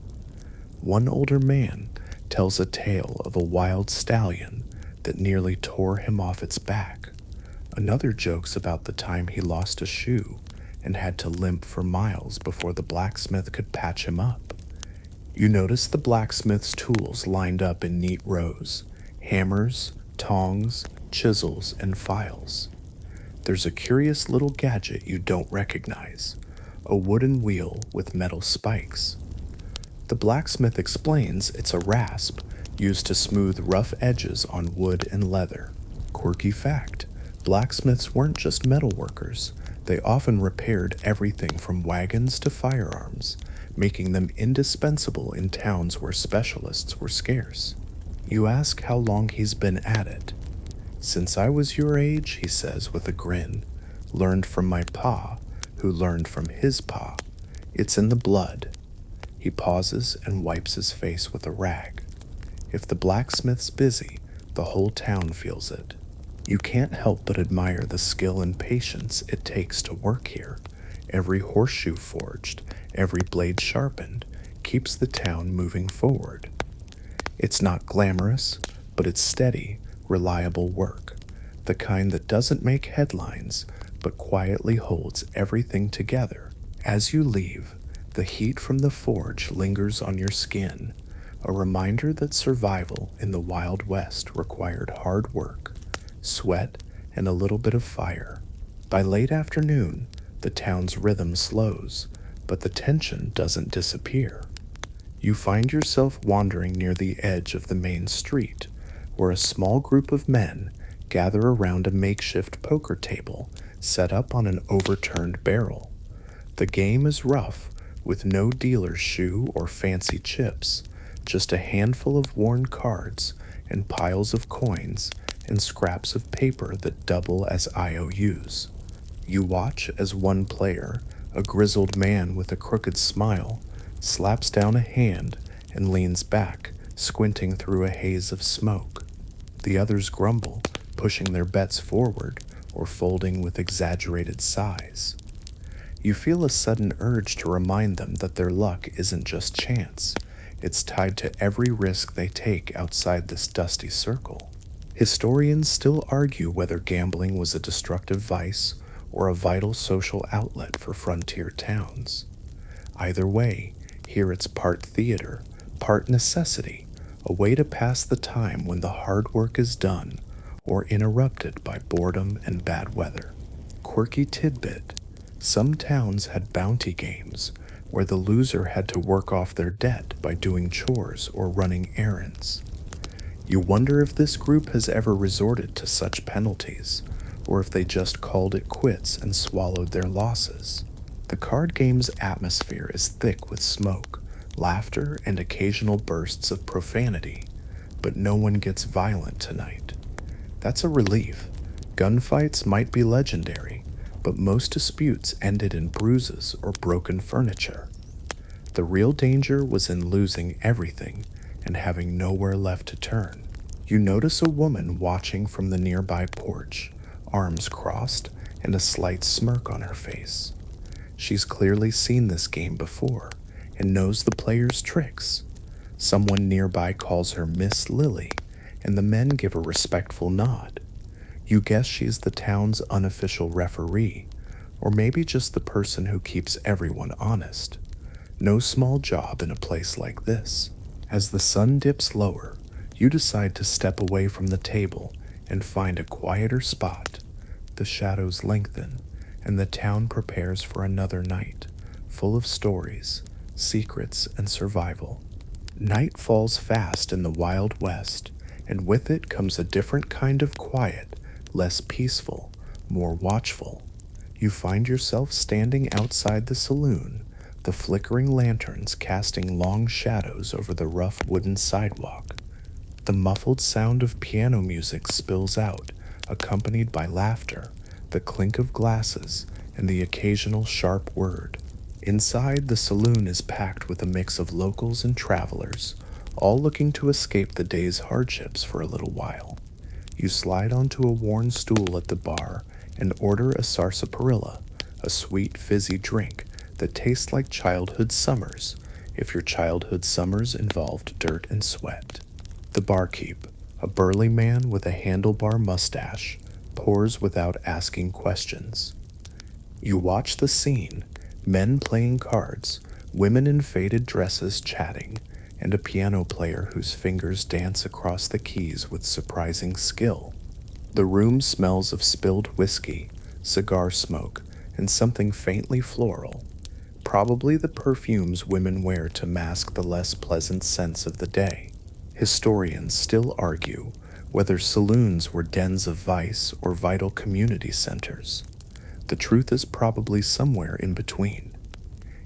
One older man tells a tale of a wild stallion that nearly tore him off its back. Another jokes about the time he lost a shoe and had to limp for miles before the blacksmith could patch him up. You notice the blacksmith's tools lined up in neat rows: hammers, tongs, chisels, and files. There's a curious little gadget you don't recognize, a wooden wheel with metal spikes. The blacksmith explains it's a rasp used to smooth rough edges on wood and leather. Quirky fact, blacksmiths weren't just metal workers. They often repaired everything from wagons to firearms, making them indispensable in towns where specialists were scarce. You ask how long he's been at it. "Since I was your age," he says with a grin. "Learned from my pa, who learned from his pa. It's in the blood." He pauses and wipes his face with a rag. If the blacksmith's busy, the whole town feels it. You can't help but admire the skill and patience it takes to work here. Every horseshoe forged, every blade sharpened, keeps the town moving forward. It's not glamorous, but it's steady, reliable work, the kind that doesn't make headlines, but quietly holds everything together. As you leave, the heat from the forge lingers on your skin, a reminder that survival in the Wild West required hard work, sweat, and a little bit of fire. By late afternoon, the town's rhythm slows, but the tension doesn't disappear. You find yourself wandering near the edge of the main street, where a small group of men gather around a makeshift poker table set up on an overturned barrel. The game is rough, with no dealer's shoe or fancy chips, just a handful of worn cards and piles of coins and scraps of paper that double as IOUs. You watch as one player, a grizzled man with a crooked smile, slaps down a hand and leans back, squinting through a haze of smoke. The others grumble, pushing their bets forward or folding with exaggerated sighs. You feel a sudden urge to remind them that their luck isn't just chance. It's tied to every risk they take outside this dusty circle. Historians still argue whether gambling was a destructive vice or a vital social outlet for frontier towns. Either way, here it's part theater, part necessity, a way to pass the time when the hard work is done or interrupted by boredom and bad weather. Quirky tidbit: some towns had bounty games where the loser had to work off their debt by doing chores or running errands. You wonder if this group has ever resorted to such penalties, or if they just called it quits and swallowed their losses. The card game's atmosphere is thick with smoke, laughter, and occasional bursts of profanity, but no one gets violent tonight. That's a relief. Gunfights might be legendary, but most disputes ended in bruises or broken furniture. The real danger was in losing everything and having nowhere left to turn. You notice a woman watching from the nearby porch, arms crossed and a slight smirk on her face. She's clearly seen this game before and knows the players' tricks. Someone nearby calls her Miss Lily, and the men give a respectful nod. You guess she's the town's unofficial referee, or maybe just the person who keeps everyone honest. No small job in a place like this. As the sun dips lower, you decide to step away from the table and find a quieter spot. The shadows lengthen, and the town prepares for another night, full of stories, secrets, and survival. Night falls fast in the Wild West, and with it comes a different kind of quiet, less peaceful, more watchful. You find yourself standing outside the saloon, the flickering lanterns casting long shadows over the rough wooden sidewalk. The muffled sound of piano music spills out, accompanied by laughter, the clink of glasses, and the occasional sharp word. Inside, the saloon is packed with a mix of locals and travelers, all looking to escape the day's hardships for a little while. You slide onto a worn stool at the bar and order a sarsaparilla, a sweet, fizzy drink that tastes like childhood summers, if your childhood summers involved dirt and sweat. The barkeep, a burly man with a handlebar mustache, pours without asking questions. You watch the scene, men playing cards, women in faded dresses chatting, and a piano player whose fingers dance across the keys with surprising skill. The room smells of spilled whiskey, cigar smoke, and something faintly floral, probably the perfumes women wear to mask the less pleasant scents of the day. Historians still argue whether saloons were dens of vice or vital community centers. The truth is probably somewhere in between.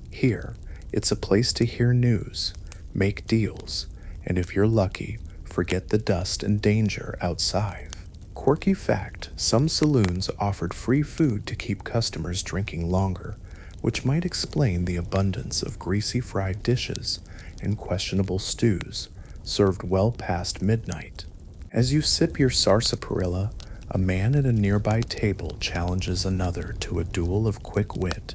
Here, it's a place to hear news, make deals, and if you're lucky, forget the dust and danger outside. Quirky fact, some saloons offered free food to keep customers drinking longer, which might explain the abundance of greasy fried dishes and questionable stews served well past midnight. As you sip your sarsaparilla, a man at a nearby table challenges another to a duel of quick wit,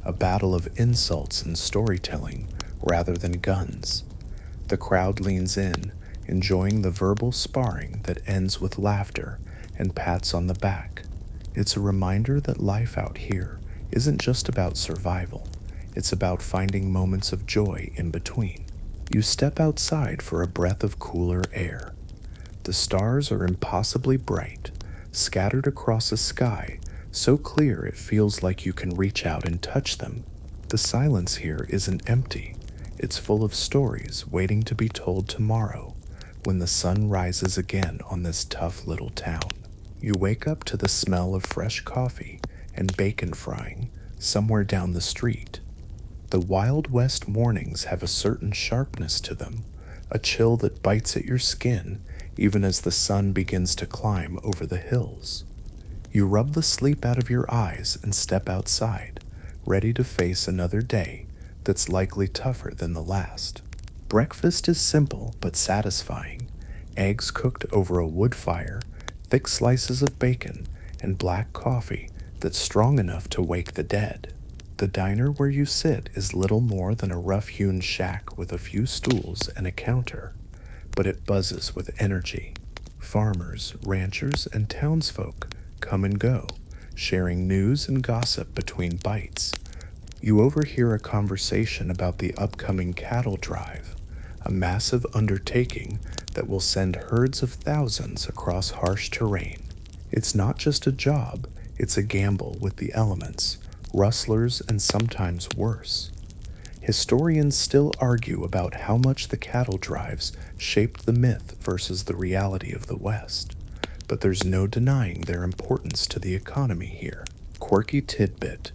a battle of insults and storytelling rather than guns. The crowd leans in, enjoying the verbal sparring that ends with laughter and pats on the back. It's a reminder that life out here isn't just about survival, it's about finding moments of joy in between. You step outside for a breath of cooler air. The stars are impossibly bright, scattered across a sky so clear it feels like you can reach out and touch them. The silence here isn't empty. It's full of stories waiting to be told tomorrow when the sun rises again on this tough little town. You wake up to the smell of fresh coffee and bacon frying somewhere down the street. The Wild West mornings have a certain sharpness to them, a chill that bites at your skin even as the sun begins to climb over the hills. You rub the sleep out of your eyes and step outside, ready to face another day that's likely tougher than the last. Breakfast is simple but satisfying. Eggs cooked over a wood fire, thick slices of bacon, and black coffee that's strong enough to wake the dead. The diner where you sit is little more than a rough-hewn shack with a few stools and a counter, but it buzzes with energy. Farmers, ranchers, and townsfolk come and go, sharing news and gossip between bites. You overhear a conversation about the upcoming cattle drive, a massive undertaking that will send herds of thousands across harsh terrain. It's not just a job, it's a gamble with the elements, rustlers, and sometimes worse. Historians still argue about how much the cattle drives shaped the myth versus the reality of the West, but there's no denying their importance to the economy here. Quirky tidbit: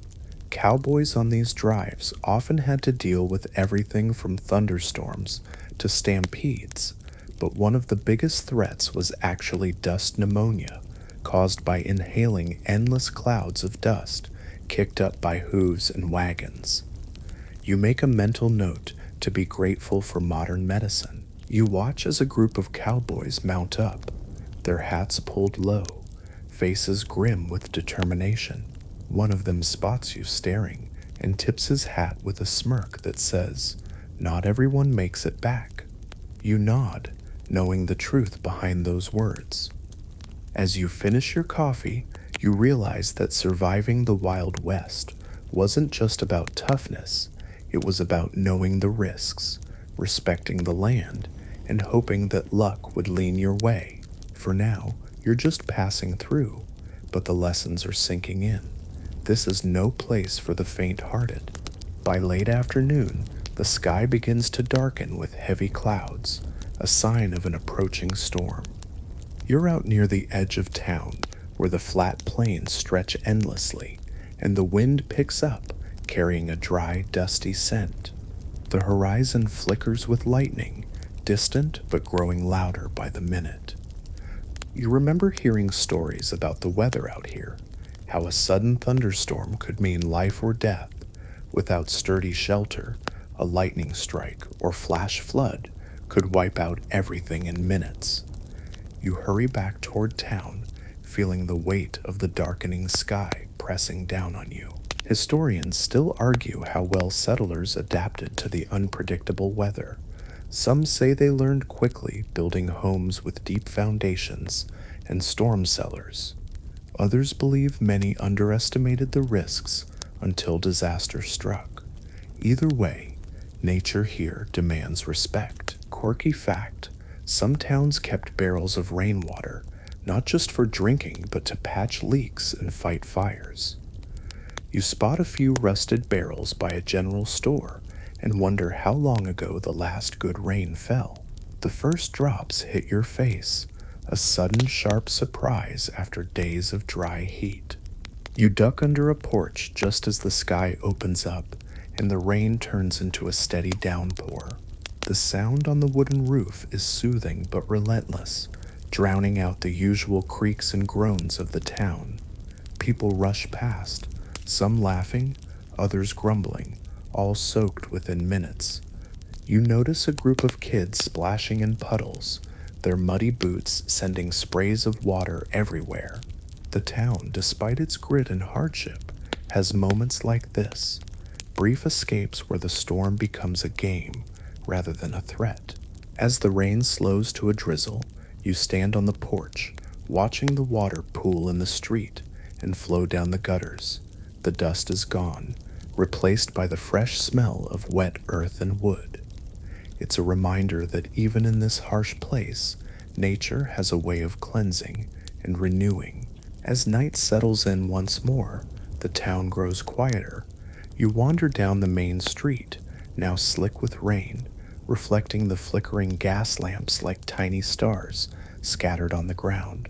Cowboys on these drives often had to deal with everything from thunderstorms to stampedes, but one of the biggest threats was actually dust pneumonia, caused by inhaling endless clouds of dust kicked up by hooves and wagons. You make a mental note to be grateful for modern medicine. You watch as a group of cowboys mount up, their hats pulled low, faces grim with determination. One of them spots you staring and tips his hat with a smirk that says, "Not everyone makes it back." You nod, knowing the truth behind those words. As you finish your coffee, you realize that surviving the Wild West wasn't just about toughness, it was about knowing the risks, respecting the land, and hoping that luck would lean your way. For now, you're just passing through, but the lessons are sinking in. This is no place for the faint-hearted. By late afternoon, the sky begins to darken with heavy clouds, a sign of an approaching storm. You're out near the edge of town, where the flat plains stretch endlessly, and the wind picks up, carrying a dry, dusty scent. The horizon flickers with lightning, distant but growing louder by the minute. You remember hearing stories about the weather out here, how a sudden thunderstorm could mean life or death. Without sturdy shelter, a lightning strike or flash flood could wipe out everything in minutes. You hurry back toward town, feeling the weight of the darkening sky pressing down on you. Historians still argue how well settlers adapted to the unpredictable weather. Some say they learned quickly, building homes with deep foundations and storm cellars. Others believe many underestimated the risks until disaster struck. Either way, nature here demands respect. Quirky fact: some towns kept barrels of rainwater, not just for drinking, but to patch leaks and fight fires. You spot a few rusted barrels by a general store and wonder how long ago the last good rain fell. The first drops hit your face, a sudden sharp surprise after days of dry heat. You duck under a porch just as the sky opens up and the rain turns into a steady downpour. The sound on the wooden roof is soothing but relentless, drowning out the usual creaks and groans of the town. People rush past, some laughing, others grumbling, all soaked within minutes. You notice a group of kids splashing in puddles, their muddy boots sending sprays of water everywhere. The town, despite its grit and hardship, has moments like this, brief escapes where the storm becomes a game rather than a threat. As the rain slows to a drizzle, you stand on the porch, watching the water pool in the street and flow down the gutters. The dust is gone, replaced by the fresh smell of wet earth and wood. It's a reminder that even in this harsh place, nature has a way of cleansing and renewing. As night settles in once more, the town grows quieter. You wander down the main street, now slick with rain, reflecting the flickering gas lamps like tiny stars scattered on the ground.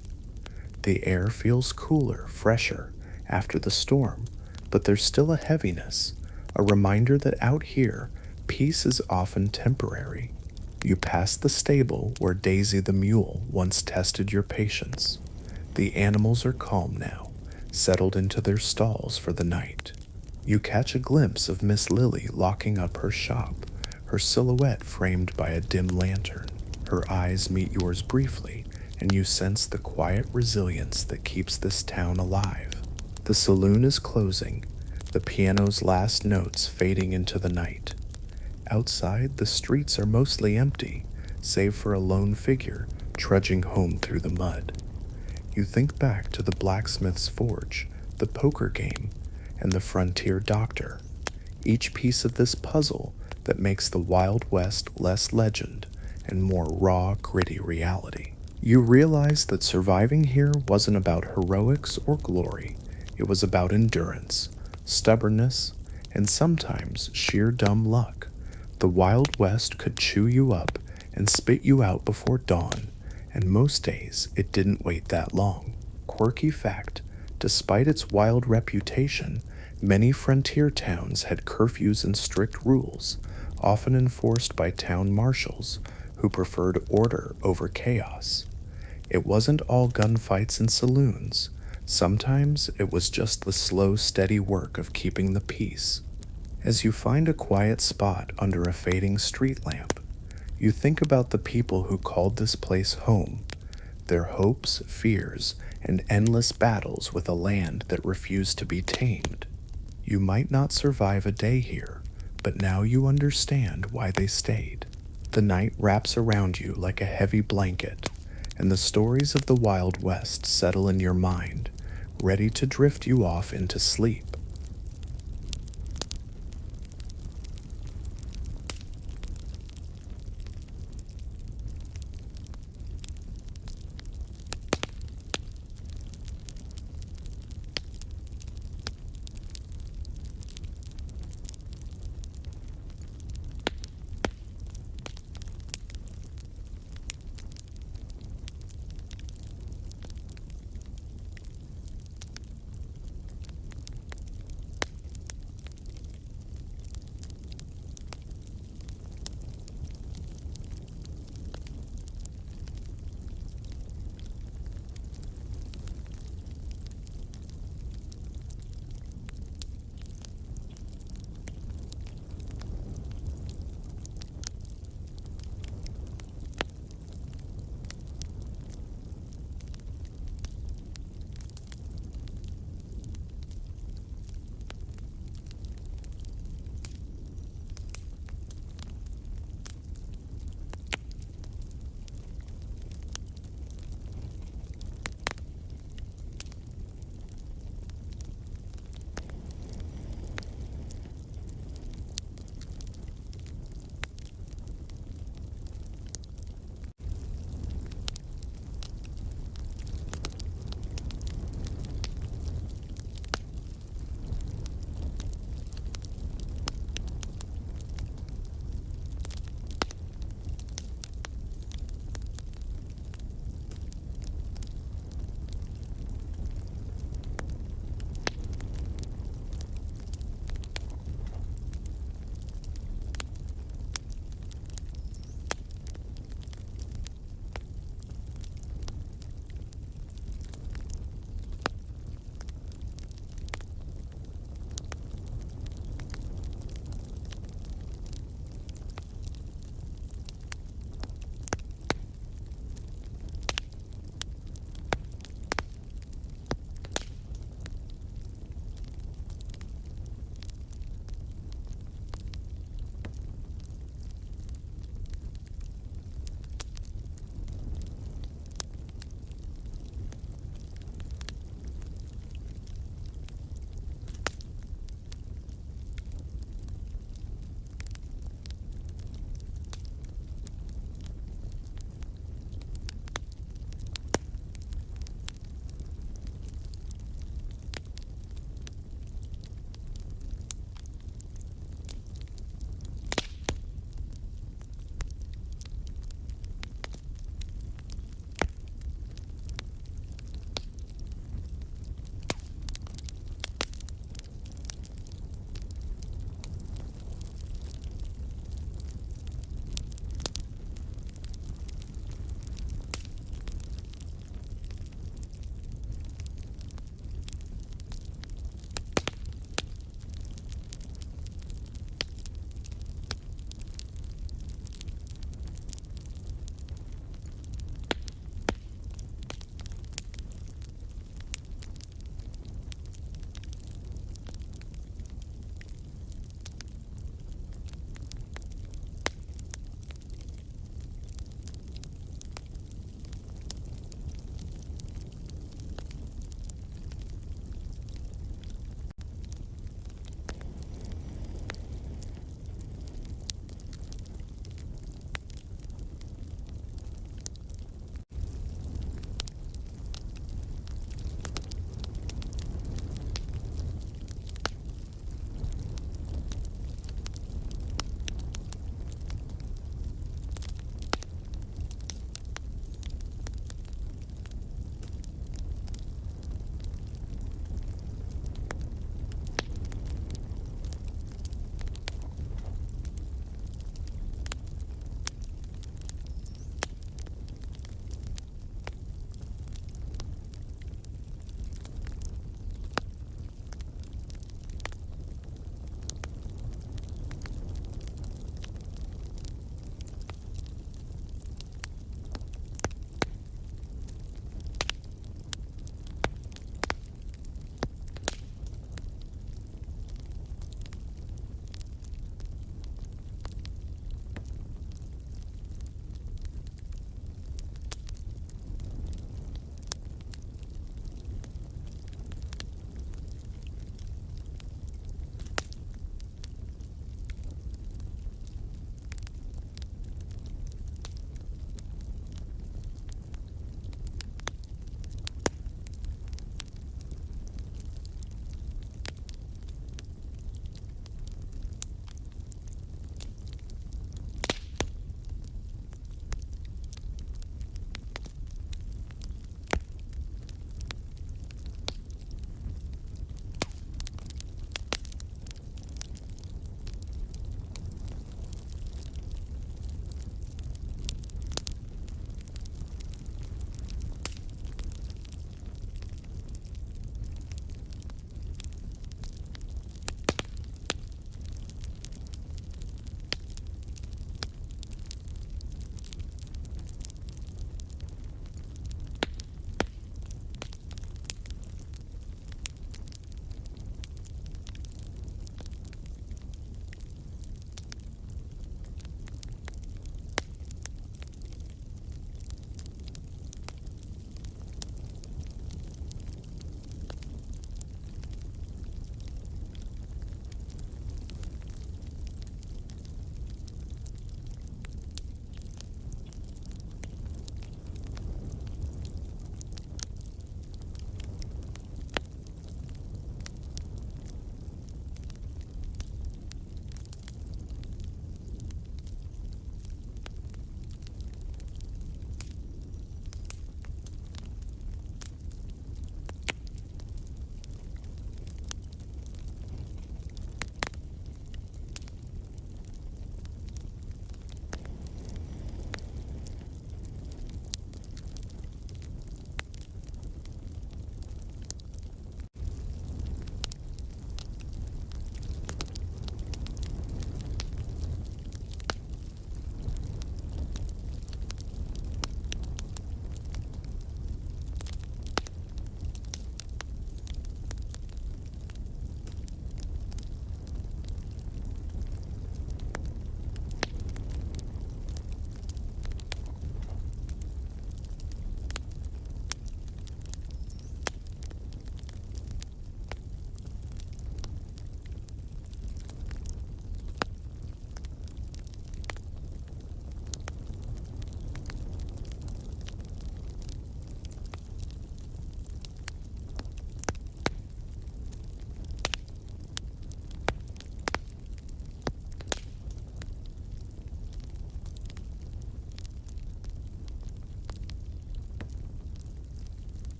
The air feels cooler, fresher after the storm, but there's still a heaviness, a reminder that out here, peace is often temporary. You pass the stable where Daisy the mule once tested your patience. The animals are calm now, settled into their stalls for the night. You catch a glimpse of Miss Lily locking up her shop, her silhouette framed by a dim lantern. Her eyes meet yours briefly, and you sense the quiet resilience that keeps this town alive. The saloon is closing, the piano's last notes fading into the night. Outside, the streets are mostly empty, save for a lone figure trudging home through the mud. You think back to the blacksmith's forge, the poker game, and the frontier doctor, each piece of this puzzle that makes the Wild West less legend and more raw, gritty reality. You realize that surviving here wasn't about heroics or glory. It was about endurance, stubbornness, and sometimes sheer dumb luck. The Wild West could chew you up and spit you out before dawn, and most days it didn't wait that long. Quirky fact: despite its wild reputation, Many frontier towns had curfews and strict rules, often enforced by town marshals who preferred order over chaos. It wasn't all gunfights and saloons. Sometimes it was just the slow, steady work of keeping the peace. As you find a quiet spot under a fading street lamp, you think about the people who called this place home, their hopes, fears, and endless battles with a land that refused to be tamed. You might not survive a day here, but now you understand why they stayed. The night wraps around you like a heavy blanket, and the stories of the Wild West settle in your mind, ready to drift you off into sleep.